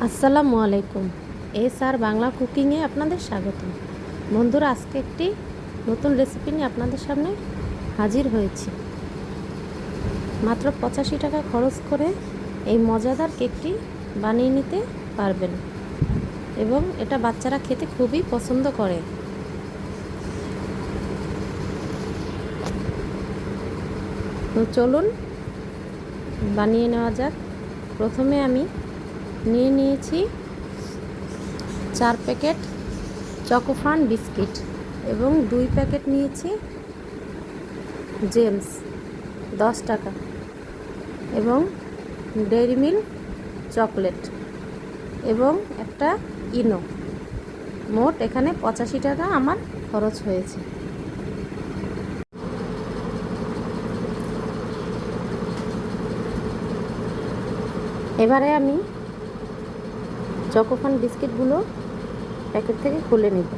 আসসালামু আলাইকুম। SR বাংলা কুকিংয়ে আপনাদের স্বাগত। বন্ধুরা, আজকে একটি নতুন রেসিপি নিয়ে আপনাদের সামনে হাজির হয়েছি। মাত্র 85 টাকা খরচ করে এই মজাদার কেকটি বানিয়ে নিতে পারবেন এবং এটা বাচ্চারা খেতে খুবই পছন্দ করে। তো চলুন বানিয়ে নেওয়া যাক। প্রথমে আমি নিয়েছি 4 প্যাকেট চকোফান বিস্কিট এবং 2 প্যাকেট নিয়েছি জেমস 10 টাকা এবং ডেইরি মিল্ক চকলেট এবং একটা ইনো। মোট এখানে 85 টাকা আমার খরচ হয়েছে। এবারে আমি চকোফান বিস্কিটগুলো প্যাকেট থেকে খুলে নেব।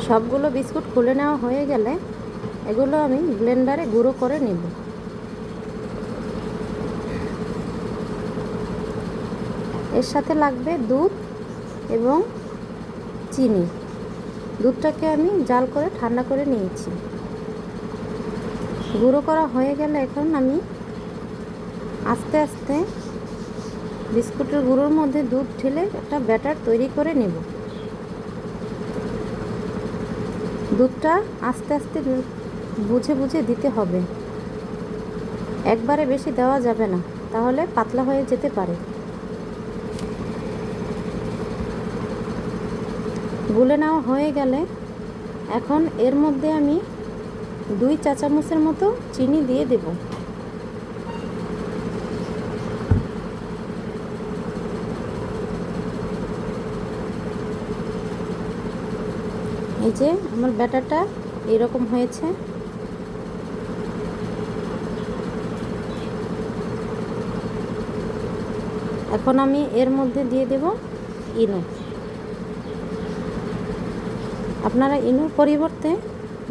সবগুলো বিস্কুট খুলে নেওয়া হয়ে গেলে এগুলো আমি ব্লেন্ডারে গুঁড়ো করে নেব। এর সাথে লাগবে দুধ এবং চিনি। দুধটাকে আমি জাল করে ঠান্ডা করে নিয়েছি। গুঁড়ো করা হয়ে গেলে এখন আমি আস্তে আস্তে বিস্কুটের গুঁড়োর মধ্যে দুধ ঢেলে একটা ব্যাটার তৈরি করে নেব। দুধটা আস্তে আস্তে বুঝে বুঝে দিতে হবে, একবারে বেশি দেওয়া যাবে না, তাহলে পাতলা হয়ে যেতে পারে। গুলে নেওয়া হয়ে গেলে এখন এর মধ্যে আমি 2 চা চামচের মতো চিনি দিয়ে দেব। এই যে আমার ব্যাটারটা এরকম হয়েছে। এখন আমি এর মধ্যে দিয়ে দেব ইনো। আপনারা ইনোর পরিবর্তে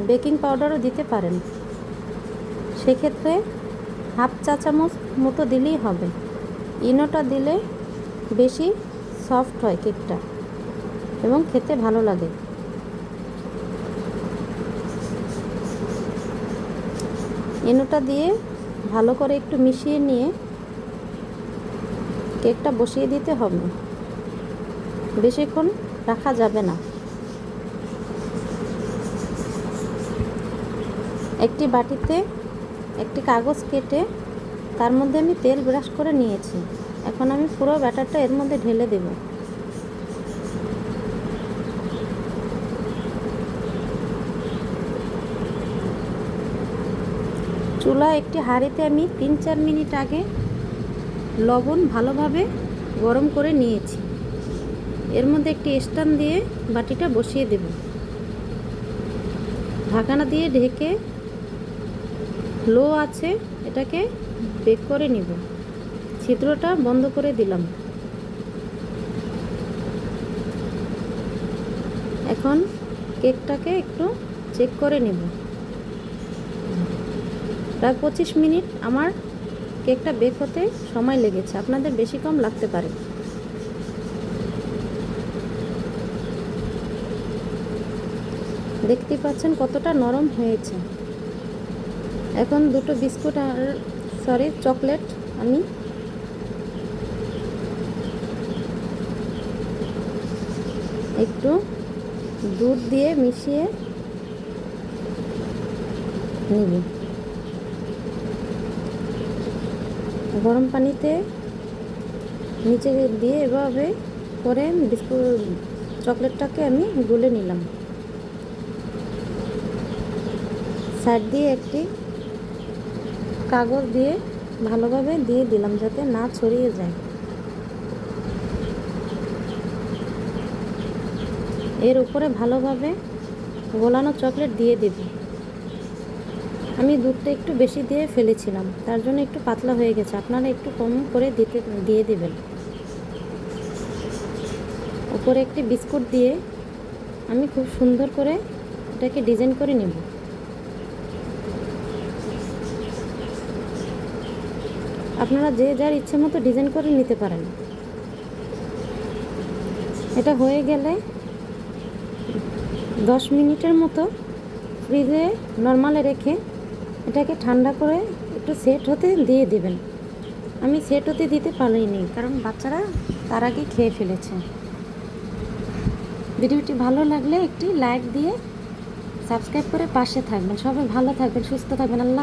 বেকিং পাউডারও দিতে পারেন, সেক্ষেত্রে হাফ চা চামচ মতো দিলেই হবে। ইনোটা দিলে বেশি সফট হয় কেকটা এবং খেতে ভালো লাগে। ইনোটা দিয়ে ভালো করে একটু মিশিয়ে নিয়ে কেকটা বসিয়ে দিতে হবে, বেশিক্ষণ রাখা যাবে না। একটি বাটিতে একটি কাগজ কেটে তার মধ্যে আমি তেল ব্রাশ করে নিয়েছি। এখন আমি পুরো ব্যাটারটা এর মধ্যে ঢেলে দেব। চুলা একটি হাঁড়িতে আমি 3-4 মিনিট আগে লবণ ভালোভাবে গরম করে নিয়েছি। এর মধ্যে একটি স্ট্যান্ড দিয়ে বাটিটা বসিয়ে দেব। ঢাকনা দিয়ে ঢেকে লো আছে এটাকে বেক করে নিব। ছিদ্রটা বন্ধ করে দিলাম। এখন কেকটাকে একটু চেক করে নেব। প্রায় 25 মিনিট আমার কেকটা বেক হতে সময় লেগেছে, আপনাদের বেশি কম লাগতে পারে। দেখতে পাচ্ছেন কতটা নরম হয়েছে। এখন দুটো বিস্কুট আর চকলেট আমি একটু দুধ দিয়ে মিশিয়ে নিব। গরম পানিতে নিচে দিয়ে এভাবে করে বিস্কুট চকলেটটাকে আমি গুলে নিলাম। সাইড দিয়ে একটি কাগজ দিয়ে ভালোভাবে দিয়ে দিলাম যাতে না ছড়িয়ে যায়। এর উপরে ভালোভাবে গোলানো চকলেট দিয়ে দেব। আমি দুধটা একটু বেশি দিয়ে ফেলেছিলাম, তার জন্য একটু পাতলা হয়ে গেছে। আপনারা একটু কম করে দিয়ে দেবেন। উপরে একটি বিস্কুট দিয়ে আমি খুব সুন্দর করে এটাকে ডিজাইন করে নেব। আপনারা যে যার ইচ্ছে মতো ডিজাইন করে নিতে পারেন। এটা হয়ে গেলে 10 মিনিটের মতো ফ্রিজে নর্মালে রেখে এটাকে ঠান্ডা করে একটু সেট হতে দিয়ে দেবেন। আমি সেট হতে দিতে পারিনি, কারণ বাচ্চারা তার আগে খেয়ে ফেলেছে। ভিডিওটি ভালো লাগলে একটি লাইক দিয়ে সাবস্ক্রাইব করে পাশে থাকবেন। সবাই ভালো থাকবেন, সুস্থ থাকবেন। আল্লাহ।